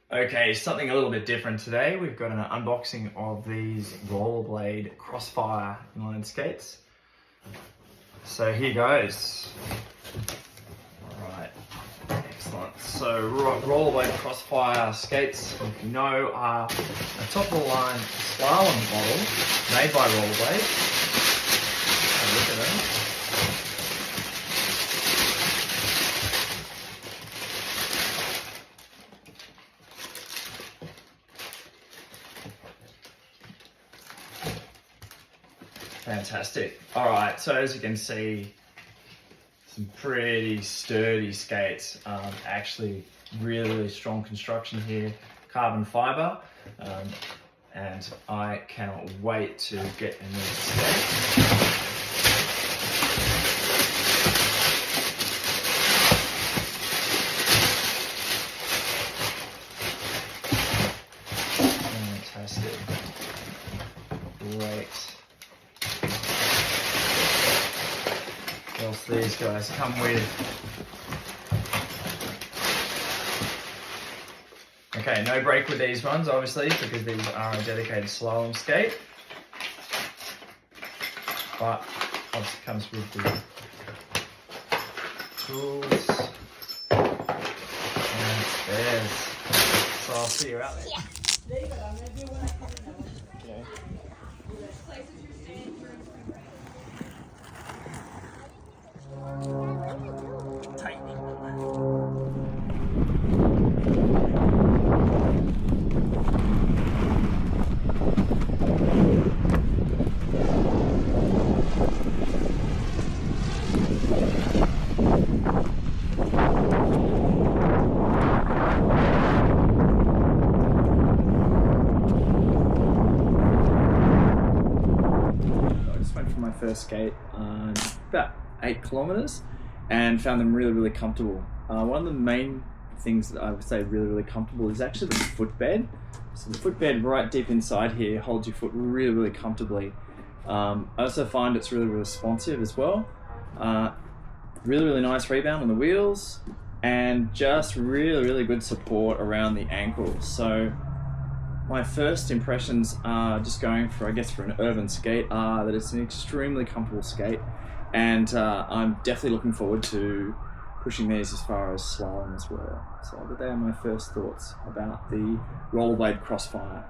Okay, something a little bit different today. We've got an unboxing of these Rollerblade Crossfire inline skates. So here goes. Alright, excellent. So Rollerblade Crossfire skates, if you know, are a top-of-the-line slalom model made by Rollerblade. Have a look at them. Fantastic. All right, so as you can see, some pretty sturdy skates. Actually, really strong construction here, carbon fiber, and I cannot wait to get in these skates. Fantastic. Great. What else these guys come with? Okay, no brake with these ones, obviously, because these are a dedicated slalom skate. But obviously comes with the tools and spares. So I'll see you out there. Yeah. Okay. My first skate about 8 kilometers and found them really comfortable. One of the main things that I would say really comfortable is actually the footbed. So the footbed right deep inside here holds your foot really comfortably. I also find it's really responsive as well. Really nice rebound on the wheels and just really good support around the ankles. So my first impressions are just going for, I guess, for an urban skate, are that it's an extremely comfortable skate, and I'm definitely looking forward to pushing these as far as slalom as well. So but they are my first thoughts about the Rollerblade Crossfire.